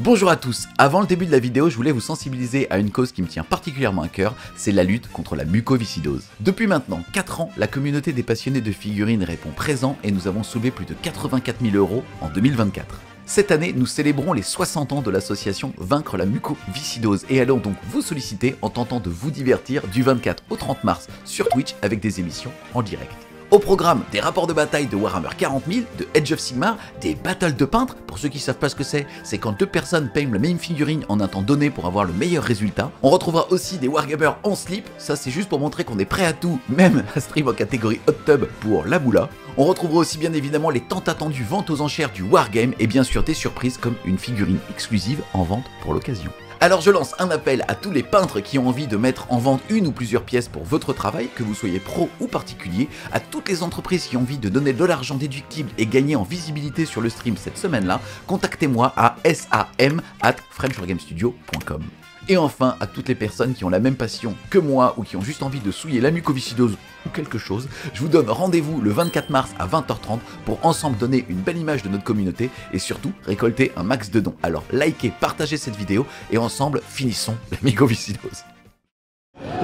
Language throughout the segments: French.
Bonjour à tous, avant le début de la vidéo, je voulais vous sensibiliser à une cause qui me tient particulièrement à cœur, c'est la lutte contre la mucoviscidose. Depuis maintenant 4 ans, la communauté des passionnés de figurines répond présent et nous avons soulevé plus de 84 000 € en 2024. Cette année, nous célébrons les 60 ans de l'association Vaincre la mucoviscidose et allons donc vous solliciter en tentant de vous divertir du 24 au 30 mars sur Twitch avec des émissions en direct. Au programme, des rapports de bataille de Warhammer 40 000, de Age of Sigmar, des battles de peintres. Pour ceux qui savent pas ce que c'est quand deux personnes peignent la même figurine en un temps donné pour avoir le meilleur résultat. On retrouvera aussi des wargamers en slip, ça c'est juste pour montrer qu'on est prêt à tout, même à stream en catégorie hot tub pour la moula. On retrouvera aussi bien évidemment les tant attendues ventes aux enchères du wargame et bien sûr des surprises comme une figurine exclusive en vente pour l'occasion. Alors je lance un appel à tous les peintres qui ont envie de mettre en vente une ou plusieurs pièces pour votre travail, que vous soyez pro ou particulier, à toutes les entreprises qui ont envie de donner de l'argent déductible et gagner en visibilité sur le stream cette semaine-là, contactez-moi à sam@frenchwargamestudio.com. Et enfin, à toutes les personnes qui ont la même passion que moi ou qui ont juste envie de souiller la mucoviscidose ou quelque chose, je vous donne rendez-vous le 24 mars à 20h30 pour ensemble donner une belle image de notre communauté et surtout récolter un max de dons. Alors likez, partagez cette vidéo et ensemble finissons la mucoviscidose.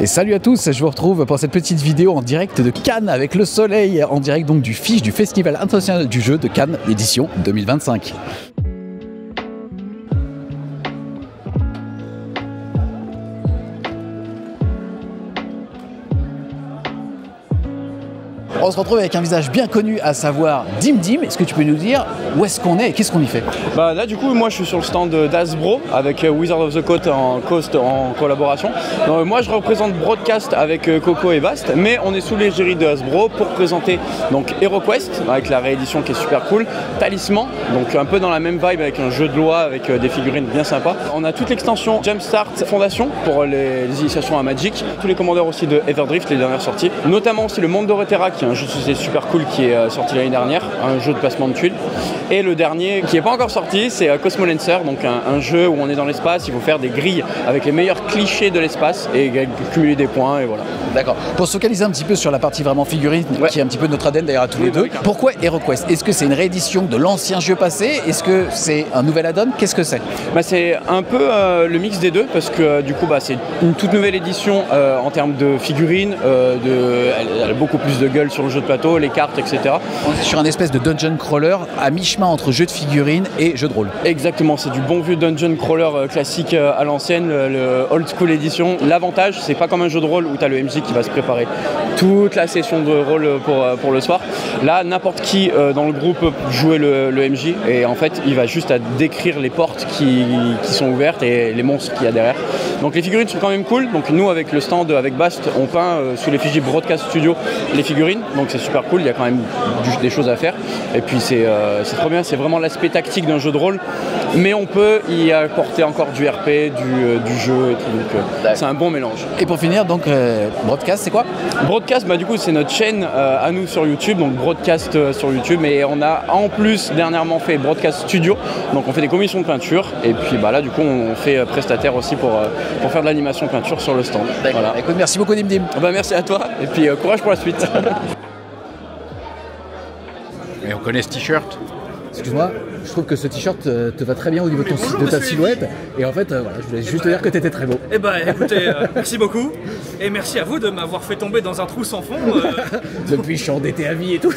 Et salut à tous, je vous retrouve pour cette petite vidéo en direct de Cannes avec le soleil, en direct donc du FICH, du Festival international du jeu de Cannes, édition 2025. On se retrouve avec un visage bien connu, à savoir Dimdim. Est-ce que tu peux nous dire où est-ce qu'on est et qu'est-ce qu'on y fait? Bah là du coup moi je suis sur le stand d'Hasbro avec Wizard of the Coast en collaboration. Donc, moi je représente Broadcast avec Coco et Bast, mais on est sous l'égérie de Hasbro pour présenter donc HeroQuest avec la réédition qui est super cool, Talisman, donc un peu dans la même vibe avec un jeu de loi avec des figurines bien sympas. On a toute l'extension Jumpstart Fondation pour les initiations à Magic, tous les commandeurs aussi de Everdrift, les dernières sorties, notamment aussi le Monde de Runeterra qui est un jeu de société super cool qui est sorti l'année dernière, un jeu de placement de tuiles. Et le dernier qui n'est pas encore sorti, c'est Cosmolancer, donc un jeu où on est dans l'espace, il faut faire des grilles avec les meilleurs clichés de l'espace et cumuler des points et voilà. D'accord. Pour se focaliser un petit peu sur la partie vraiment figurine, qui est un petit peu notre ADN d'ailleurs à tous les deux, pourquoi HeroQuest? Est-ce que c'est une réédition de l'ancien jeu passé? Est-ce que c'est un nouvel add-on? Qu'est-ce que c'est? Bah, c'est un peu le mix des deux parce que du coup bah, c'est une toute nouvelle édition en termes de figurines, elle a beaucoup plus de gueule sur le jeu de plateau, les cartes, etc. On est sur un espèce de dungeon crawler à mi-chemin entre jeu de figurines et jeu de rôle. Exactement, c'est du bon vieux dungeon crawler classique à l'ancienne, le old school edition. L'avantage, c'est pas comme un jeu de rôle où tu as le MJ qui va se préparer toute la session de rôle pour le soir. Là, n'importe qui dans le groupe peut jouer le MJ et en fait, il va juste à décrire les portes qui sont ouvertes et les monstres qu'il y a derrière. Donc les figurines sont quand même cool. Donc nous, avec le stand avec Bast, on peint sous l'effigie Broadcast Studio les figurines. Donc c'est super cool, il y a quand même des choses à faire. Et puis c'est trop bien, c'est vraiment l'aspect tactique d'un jeu de rôle. Mais on peut y apporter encore du RP, du jeu et tout. Donc c'est un bon mélange. Et pour finir, donc Broadcast, c'est quoi? Broadcast, bah, du coup c'est notre chaîne à nous sur YouTube, donc Broadcast sur YouTube. Et on a en plus dernièrement fait Broadcast Studio. Donc on fait des commissions de peinture. Et puis bah, là du coup on fait prestataire aussi pour faire de l'animation peinture sur le stand. Voilà. Écoute, merci beaucoup Dimdim. Bah, merci à toi et puis courage pour la suite. Et on connaît ce t-shirt. Excuse-moi, je trouve que ce t-shirt te va très bien au niveau de ta silhouette. Et en fait, voilà, je voulais juste te dire que tu étais très beau. Eh bah écoutez, merci beaucoup. Et merci à vous de m'avoir fait tomber dans un trou sans fond. Depuis, je suis endetté à vie et tout.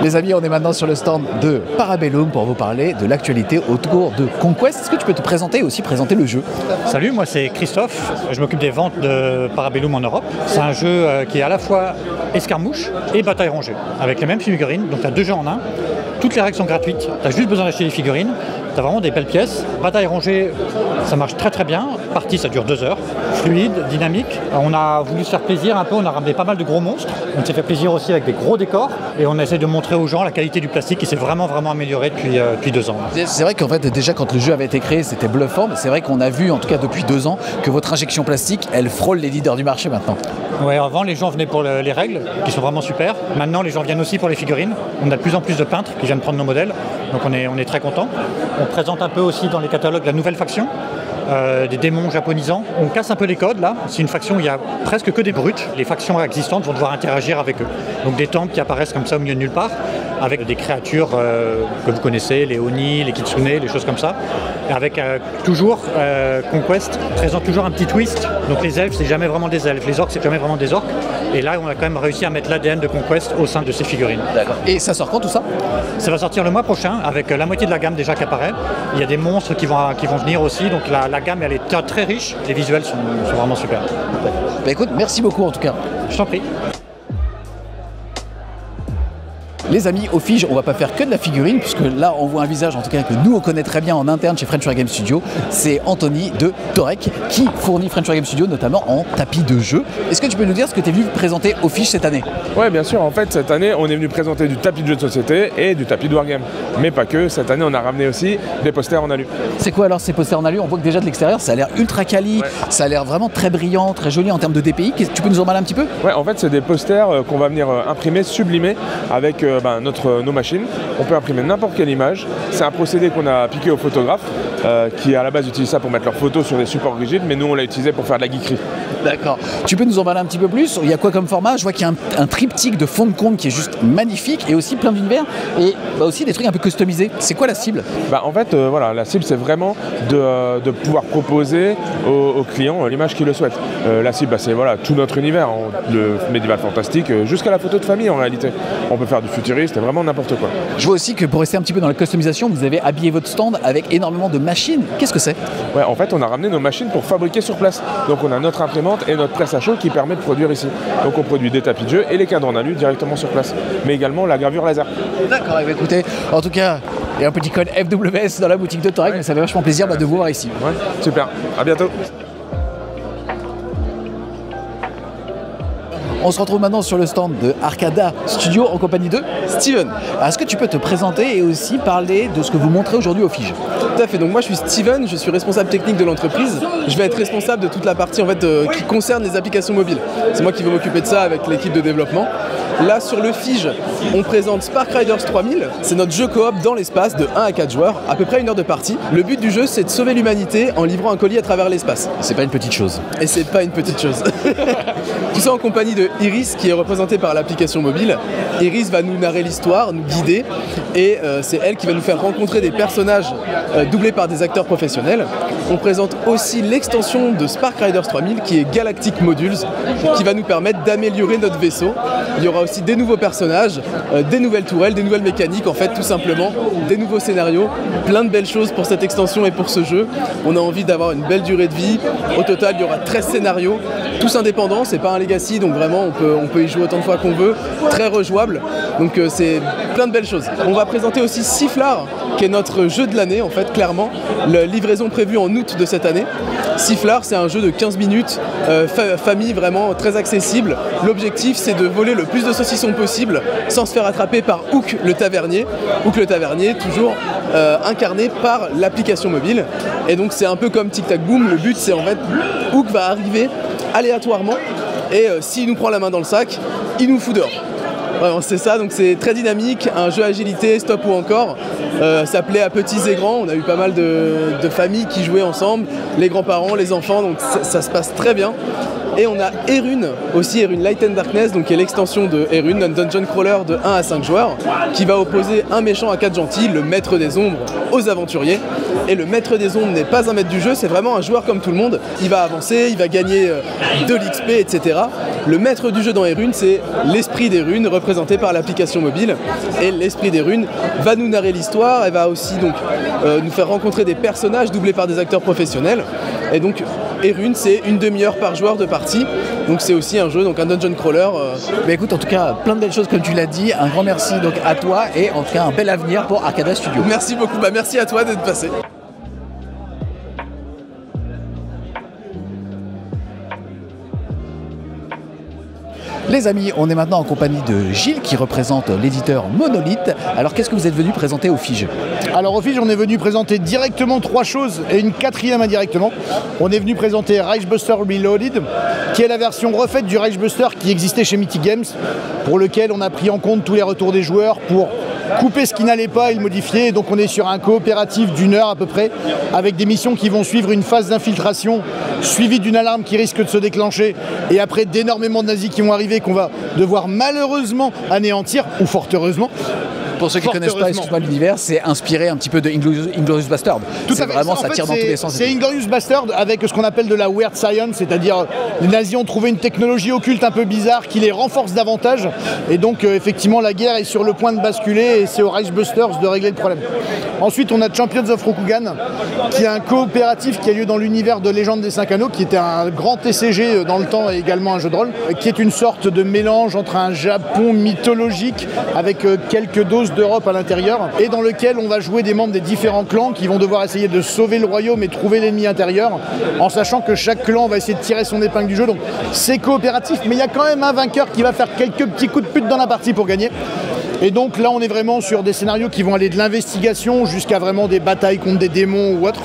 Les amis, on est maintenant sur le stand de Parabellum pour vous parler de l'actualité autour de Conquest. Est-ce que tu peux te présenter et aussi présenter le jeu? Salut, moi c'est Christophe, je m'occupe des ventes de Parabellum en Europe. C'est un jeu qui est à la fois escarmouche et bataille rangée, avec les mêmes figurines, donc tu as 2 jeux en un. Toutes les règles sont gratuites, tu as juste besoin d'acheter les figurines, tu as vraiment des belles pièces. Bataille rangée, ça marche très très bien, partie ça dure 2 heures, fluide, dynamique. On a voulu se faire plaisir un peu, on a ramené pas mal de gros monstres, on s'est fait plaisir aussi avec des gros décors et on essaie de montrer aux gens la qualité du plastique qui s'est vraiment améliorée depuis 2 ans. C'est vrai qu'en fait déjà quand le jeu avait été créé c'était bluffant, mais c'est vrai qu'on a vu en tout cas depuis 2 ans que votre injection plastique elle frôle les leaders du marché maintenant. Ouais, avant les gens venaient pour les règles qui sont vraiment super, maintenant les gens viennent aussi pour les figurines, on a de plus en plus de peintres qui viennent prendre nos modèles, donc on est très contents. On présente un peu aussi dans les catalogues la nouvelle faction des démons japonisants. On casse un peu les codes là, c'est une faction où il y a presque que des brutes. Les factions existantes vont devoir interagir avec eux. Donc des temples qui apparaissent comme ça au milieu de nulle part, avec des créatures que vous connaissez, les Oni, les Kitsune, les choses comme ça. Et avec toujours Conquest présente toujours un petit twist. Donc les elfes, c'est jamais vraiment des elfes, les orques, c'est jamais vraiment des orques. Et là, on a quand même réussi à mettre l'ADN de Conquest au sein de ces figurines. D'accord. Et ça sort quand tout ça? Ça va sortir le mois prochain avec la moitié de la gamme déjà qui apparaît. Il y a des monstres qui vont venir aussi, donc la gamme elle est très riche, les visuels sont vraiment super. Bah écoute, merci beaucoup en tout cas. Je t'en prie. Les amis, au Fige, on va pas faire que de la figurine, puisque là, on voit un visage, en tout cas, que nous, on connaît très bien en interne chez French Wargame Studio. C'est Anthony de Torek, qui fournit French Wargame Studio, notamment en tapis de jeu. Est-ce que tu peux nous dire ce que tu es venu présenter au Fige cette année? Ouais, bien sûr. En fait, cette année, on est venu présenter du tapis de jeu de société et du tapis de Wargame. Mais pas que. Cette année, on a ramené aussi des posters en alu. C'est quoi alors ces posters en alu? On voit que déjà de l'extérieur, ça a l'air ultra quali, ça a l'air vraiment très brillant, très joli en termes de DPI. Tu peux nous en parler un petit peu? Ouais, en fait, c'est des posters qu'on va venir imprimer, sublimer avec nos machines. On peut imprimer n'importe quelle image. C'est un procédé qu'on a piqué aux photographes qui à la base utilisent ça pour mettre leurs photos sur des supports rigides, mais nous on l'a utilisé pour faire de la geekerie. D'accord. Tu peux nous en parler un petit peu plus? Il y a quoi comme format? Je vois qu'il y a un triptyque de fond de compte qui est juste magnifique et aussi plein d'univers et aussi des trucs un peu customisés. C'est quoi la cible? En fait, voilà, la cible c'est vraiment de pouvoir proposer aux clients l'image qu'ils le souhaitent. La cible, c'est voilà, tout notre univers, le médiéval fantastique, jusqu'à la photo de famille en réalité. On peut faire du futuriste, c'est vraiment n'importe quoi. Je vois aussi que pour rester un petit peu dans la customisation, vous avez habillé votre stand avec énormément de machines. Qu'est-ce que c'est? Ouais, en fait, on a ramené nos machines pour fabriquer sur place. Donc on a notre imprimante et notre presse à chaud qui permet de produire ici. Donc on produit des tapis de jeu et les cadres en alu directement sur place. Mais également la gravure laser. D'accord, écoutez, en tout cas, il y a un petit code FWS dans la boutique de Torek, mais ça fait vachement plaisir de vous voir ici. Ouais, super, à bientôt. On se retrouve maintenant sur le stand de Arcada Studio en compagnie de Steven. Est-ce que tu peux te présenter et aussi parler de ce que vous montrez aujourd'hui au Fige? Tout à fait, donc moi je suis Steven, je suis responsable technique de l'entreprise. Je vais être responsable de toute la partie en fait, qui concerne les applications mobiles. C'est moi qui vais m'occuper de ça avec l'équipe de développement. Là sur le Fige, on présente Spark Riders 3000. C'est notre jeu coop dans l'espace de 1 à 4 joueurs, à peu près 1 heure de partie. Le but du jeu c'est de sauver l'humanité en livrant un colis à travers l'espace. C'est pas une petite chose. Et c'est pas une petite chose. Tout ça en compagnie de Iris qui est représentée par l'application mobile. Iris va nous narrer l'histoire, nous guider et c'est elle qui va nous faire rencontrer des personnages doublés par des acteurs professionnels. On présente aussi l'extension de Spark Riders 3000 qui est Galactic Modules qui va nous permettre d'améliorer notre vaisseau. Il y aura aussi des nouveaux personnages, des nouvelles tourelles, des nouvelles mécaniques en fait tout simplement, des nouveaux scénarios, plein de belles choses pour cette extension et pour ce jeu. On a envie d'avoir une belle durée de vie. Au total il y aura 13 scénarios, tous indépendants, c'est pas un legacy donc vraiment on peut y jouer autant de fois qu'on veut, très rejouable, donc c'est plein de belles choses. On va présenter aussi Sifflard, qui est notre jeu de l'année en fait, clairement, la livraison prévue en août de cette année. Sifflard, c'est un jeu de 15 minutes, famille vraiment très accessible. L'objectif c'est de voler le plus de saucissons possible sans se faire attraper par Hook le tavernier. Hook le tavernier, toujours incarné par l'application mobile. Et donc c'est un peu comme Tic Tac Boom, le but c'est en fait, Hook va arriver aléatoirement et s'il nous prend la main dans le sac, il nous fout dehors. Vraiment, c'est ça, donc c'est très dynamique, un jeu agilité, stop ou encore. Ça plaît à petits et grands, on a eu pas mal de familles qui jouaient ensemble, les grands-parents, les enfants, donc ça se passe très bien. Et on a Erune, aussi Erune Light and Darkness, donc qui est l'extension de Erune, un dungeon crawler de 1 à 5 joueurs, qui va opposer un méchant à 4 gentils, le maître des ombres, aux aventuriers. Et le maître des ombres n'est pas un maître du jeu, c'est vraiment un joueur comme tout le monde. Il va avancer, il va gagner de l'XP, etc. Le maître du jeu dans Erune, c'est l'esprit des runes, représenté par l'application mobile. Et l'esprit des runes va nous narrer l'histoire, elle va aussi donc nous faire rencontrer des personnages doublés par des acteurs professionnels. Et donc Erune, c'est une demi-heure par joueur de partie, donc c'est aussi un jeu, donc un dungeon crawler. Mais écoute, en tout cas, plein de belles choses comme tu l'as dit. Un grand merci donc à toi et en tout cas un bel avenir pour Arcada Studio. Merci beaucoup, merci à toi d'être passé. Les amis, on est maintenant en compagnie de Gilles qui représente l'éditeur Monolith. Alors qu'est-ce que vous êtes venu présenter au Fige? Alors au Fige, on est venu présenter directement 3 choses et une 4e indirectement. On est venu présenter Reichbuster Reloaded, qui est la version refaite du Reichbuster qui existait chez Mythic Games, pour lequel on a pris en compte tous les retours des joueurs pour couper ce qui n'allait pas et le modifier. Et donc on est sur un coopératif d'1 heure à peu près, avec des missions qui vont suivre une phase d'infiltration, suivie d'une alarme qui risque de se déclencher, et après d'énormément de nazis qui vont arriver, qu'on va devoir malheureusement anéantir, ou fort heureusement. Pour ceux qui ne connaissent pas l'univers, c'est inspiré un petit peu de Inglourious Basterds. Tout à fait. Vraiment, ça tire dans tous les sens. C'est Inglourious Basterds avec ce qu'on appelle de la weird science, c'est-à-dire les nazis ont trouvé une technologie occulte un peu bizarre qui les renforce davantage. Et donc, effectivement, la guerre est sur le point de basculer et c'est aux Reichsbusters de régler le problème. Ensuite, on a Champions of Rokugan, qui est un coopératif qui a lieu dans l'univers de Légende des 5 Anneaux, qui était un grand TCG dans le temps et également un jeu de rôle, qui est une sorte de mélange entre un Japon mythologique avec quelques doses d'Europe à l'intérieur, et dans lequel on va jouer des membres des différents clans qui vont devoir essayer de sauver le royaume et trouver l'ennemi intérieur, en sachant que chaque clan va essayer de tirer son épingle du jeu. Donc c'est coopératif, mais il y a quand même un vainqueur qui va faire quelques petits coups de pute dans la partie pour gagner. Et donc là on est vraiment sur des scénarios qui vont aller de l'investigation jusqu'à vraiment des batailles contre des démons ou autres.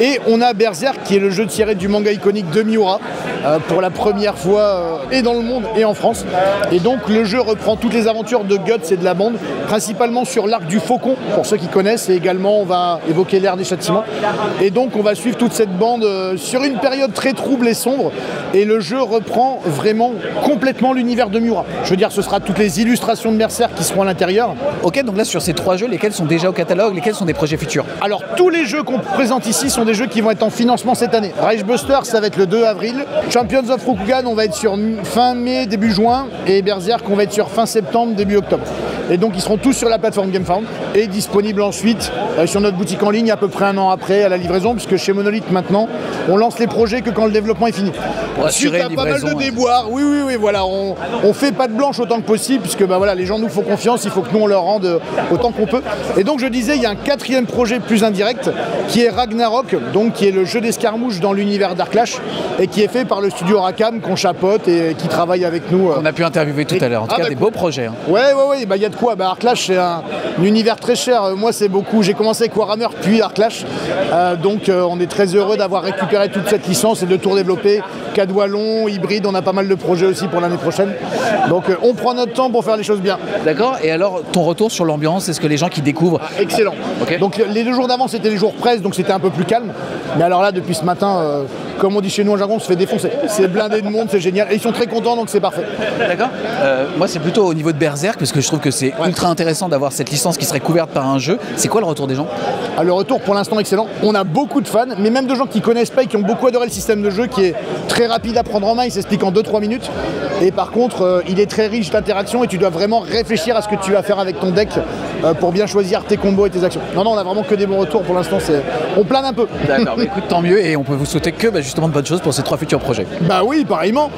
Et on a Berserk, qui est le jeu tiré du manga iconique de Miura, pour la première fois et dans le monde et en France. Et donc le jeu reprend toutes les aventures de Guts et de la bande, principalement sur l'arc du Faucon, pour ceux qui connaissent, et également on va évoquer l'ère des châtiments. Et donc on va suivre toute cette bande sur une période très trouble et sombre, et le jeu reprend vraiment complètement l'univers de Miura. Je veux dire, ce sera toutes les illustrations de Berserk qui seront à l'intérieur. Ok, donc là sur ces 3 jeux, lesquels sont déjà au catalogue, lesquels sont des projets futurs? Alors tous les jeux qu'on présente ici sont des jeux qui vont être en financement cette année. Reichsbusters, ça va être le 2 avril. Champions of Rokugan, on va être sur fin mai, début juin. Et Berserk, on va être sur fin septembre, début octobre. Et donc ils seront tous sur la plateforme GameFound et disponibles ensuite sur notre boutique en ligne à peu près 1 an après à la livraison, puisque chez Monolith maintenant, on lance les projets que quand le développement est fini. Suite à pas mal de déboires, oui, voilà, on fait patte blanche autant que possible, puisque bah, voilà, les gens nous font confiance, il faut que nous on leur rende autant qu'on peut. Et donc je disais, il y a un 4e projet plus indirect qui est Ragnarok, donc qui est le jeu d'escarmouche dans l'univers Darklash et qui est fait par le studio Rakam qu'on chapeaute et qui travaille avec nous. On a pu interviewer tout à l'heure, en tout cas des beaux projets. Hein. Ouais, bah il y a de quoi. Bah, Darklash c'est un univers très cher. Moi c'est beaucoup. J'ai commencé avec Warhammer puis Darklash, donc on est très heureux d'avoir récupéré toute cette licence et de tout redévelopper. Cadwallon, hybride, on a pas mal de projets aussi pour l'année prochaine. Donc on prend notre temps pour faire les choses bien. D'accord. Et alors ton retour sur l'ambiance, est-ce que les gens qui découvrent? Excellent. Okay. Donc les 2 jours d'avant c'était les jours presse, donc c'était un peu plus calme. Mais alors là depuis ce matin, comme on dit chez nous en jargon, on se fait défoncer. C'est blindé de monde, c'est génial. Et ils sont très contents, donc c'est parfait. D'accord. Moi c'est plutôt au niveau de Berserk, parce que je trouve que c'est ultra intéressant d'avoir cette licence qui serait couverte par un jeu. C'est quoi le retour des gens? Le retour pour l'instant excellent. On a beaucoup de fans, mais même de gens qui connaissent pas et qui ont beaucoup adoré le système de jeu, qui est très rapide à prendre en main, il s'explique en 2-3 minutes. Et par contre, il est très riche d'interaction et tu dois vraiment réfléchir à ce que tu vas faire avec ton deck pour bien choisir tes combos et tes actions. Non, on a vraiment que des bons retours pour l'instant. On plane un peu. D'accord, mais écoute, tant mieux, et on peut vous souhaiter que justement de bonnes choses pour ces 3 futurs projets. Bah oui, pareillement.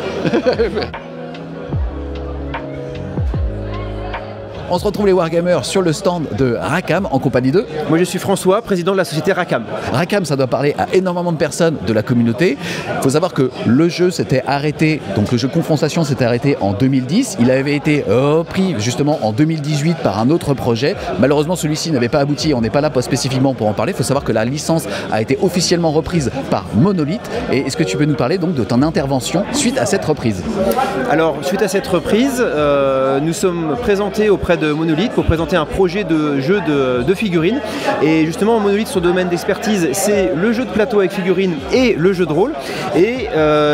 On se retrouve les Wargamers sur le stand de Rakam en compagnie de... Moi je suis François, président de la société Rakam. Rakam, ça doit parler à énormément de personnes de la communauté. Il faut savoir que le jeu s'était arrêté, donc le jeu Confrontation s'était arrêté en 2010. Il avait été repris justement en 2018 par un autre projet. Malheureusement celui-ci n'avait pas abouti, on n'est pas là spécifiquement pour en parler. Il faut savoir que la licence a été officiellement reprise par Monolith. Et est-ce que tu peux nous parler donc de ton intervention suite à cette reprise? Alors suite à cette reprise, nous sommes présentés auprès de Monolith pour présenter un projet de jeu de figurines. Et justement Monolith, son domaine d'expertise, c'est le jeu de plateau avec figurines et le jeu de rôle. Et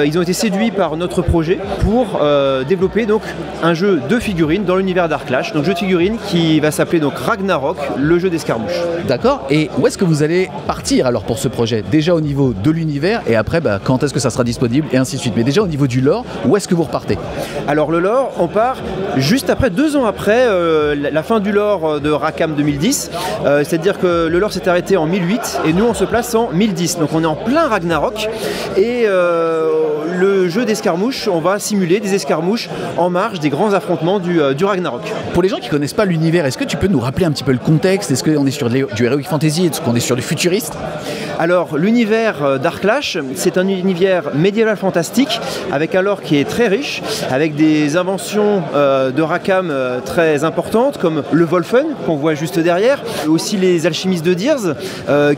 ils ont été séduits par notre projet pour développer donc un jeu de figurines dans l'univers Darklash. Donc jeu de figurines qui va s'appeler donc Ragnarok, le jeu d'escarmouche. D'accord. Et où est-ce que vous allez partir alors pour ce projet? Déjà au niveau de l'univers, et après quand est-ce que ça sera disponible, et ainsi de suite. Mais déjà au niveau du lore, où est-ce que vous repartez? Alors le lore, on part juste après, 2 ans après la fin du lore de Rakam 2010, c'est-à-dire que le lore s'est arrêté en 1008 et nous on se place en 1010, donc on est en plein Ragnarok et le jeu d'escarmouche, on va simuler des escarmouches en marge des grands affrontements du Ragnarok. Pour les gens qui connaissent pas l'univers, est-ce que tu peux nous rappeler un petit peu le contexte? Est-ce qu'on est sur du Heroic Fantasy? Est-ce qu'on est sur du futuriste? Alors l'univers Darklash, c'est un univers médiéval fantastique avec un lore qui est très riche, avec des inventions de Rakam très importantes importantes comme le Wolfen qu'on voit juste derrière, aussi les alchimistes de Diers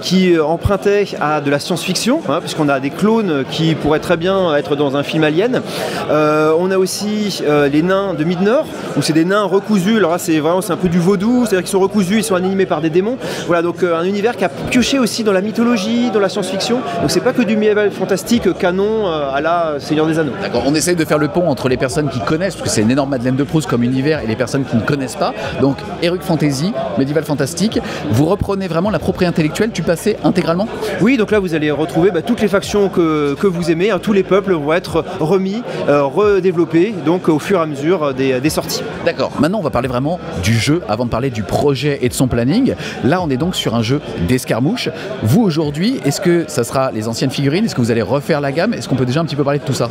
qui empruntaient à de la science-fiction, hein, puisqu'on a des clones qui pourraient très bien être dans un film Alien. On a aussi les nains de Midnor, où c'est des nains recousus. Alors là, c'est un peu du vaudou, c'est-à-dire qu'ils sont recousus, ils sont animés par des démons. Voilà, donc un univers qui a pioché aussi dans la mythologie, dans la science-fiction. Donc c'est pas que du médiéval fantastique canon à la Seigneur des Anneaux. D'accord, on essaye de faire le pont entre les personnes qui connaissent, parce que c'est une énorme Madeleine de Proust comme univers, et les personnes qui ne connaissent pas. Donc Heroic Fantasy, médiéval fantastique. Vous reprenez vraiment la propriété intellectuelle, tu passais intégralement? Oui, donc là vous allez retrouver toutes les factions que vous aimez, hein, tous les peuples vont être remis, redéveloppés, donc au fur et à mesure des sorties. D'accord, maintenant on va parler vraiment du jeu avant de parler du projet et de son planning. Là on est donc sur un jeu d'escarmouche. Vous aujourd'hui, est-ce que ça sera les anciennes figurines? Est-ce que vous allez refaire la gamme? Est-ce qu'on peut déjà un petit peu parler de tout ça?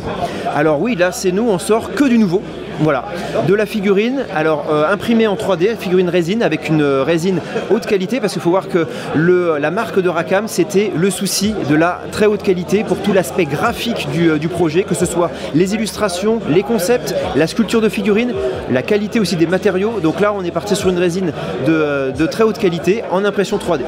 Alors oui, là c'est nous, on sort que du nouveau. Voilà, de la figurine, alors imprimée en 3D, figurine résine avec une résine haute qualité, parce qu'il faut voir que la marque de Rackham, c'était le souci de la très haute qualité pour tout l'aspect graphique du projet, que ce soit les illustrations, les concepts, la sculpture de figurine, la qualité aussi des matériaux. Donc là, on est parti sur une résine de très haute qualité en impression 3D.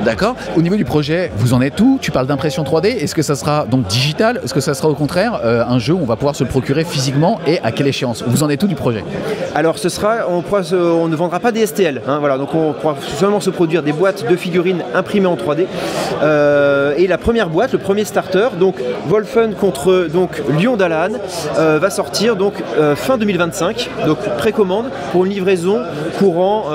D'accord. Au niveau du projet, vous en êtes où? Tu parles d'impression 3D. Est-ce que ça sera donc digital? Est-ce que ça sera au contraire un jeu où on va pouvoir se le procurer physiquement, et à quelle échéance? Vous en êtes où du projet? Alors on ne vendra pas des STL, hein, voilà, donc on pourra seulement se produire des boîtes de figurines imprimées en 3D. Et la première boîte, le premier starter, donc Wolfen contre Lion d'Alan, va sortir donc fin 2025, donc précommande pour une livraison courant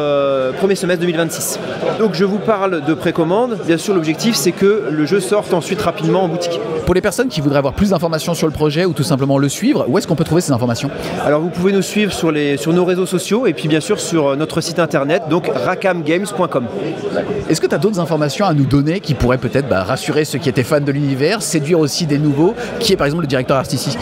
premier semestre 2026. Donc je vous parle de précommande, bien sûr l'objectif c'est que le jeu sorte ensuite rapidement en boutique. Pour les personnes qui voudraient avoir plus d'informations sur le projet ou tout simplement le suivre, où est-ce qu'on peut trouver ces informations? Alors vous pouvez nous suivre sur nos réseaux sociaux et puis bien sûr sur notre site internet, donc rackhamgames.com. Est-ce que tu as d'autres informations à nous donner qui pourraient peut-être rassurer ceux qui étaient fans de l'univers, séduire aussi des nouveaux, qui est par exemple le directeur artistique?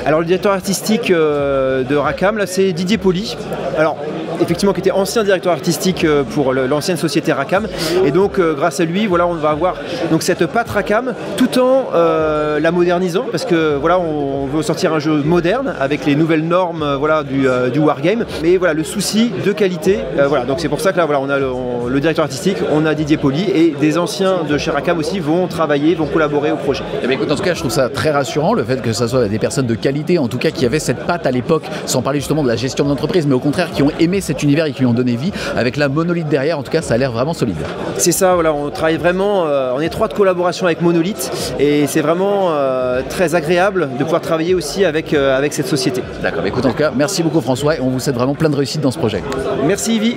Alors le directeur artistique de Rackham, là c'est Didier Poli. Alors effectivement qui était ancien directeur artistique pour l'ancienne société Rackham, et donc grâce à lui voilà, on va avoir donc cette patte Rackham tout en la modernisant, parce que voilà, on veut sortir un jeu moderne avec les nouvelles normes voilà, du wargame, mais voilà le souci de qualité, voilà, donc c'est pour ça que là voilà, on a le directeur artistique, on a Didier Poli, et des anciens de chez Rackham aussi vont travailler, vont collaborer au projet. Eh bien, écoute, en tout cas je trouve ça très rassurant, le fait que ça soit des personnes de qualité en tout cas qui avaient cette patte à l'époque, sans parler justement de la gestion de l'entreprise, mais au contraire qui ont aimé cet univers et qui lui ont donné vie, avec la Monolith derrière. En tout cas ça a l'air vraiment solide. C'est ça, voilà, on travaille vraiment en étroite collaboration avec Monolith, et c'est vraiment très agréable de pouvoir travailler aussi avec cette société. D'accord, écoute, en tout cas merci beaucoup François, et on vous souhaite vraiment plein de réussite dans ce projet. Merci Yvi.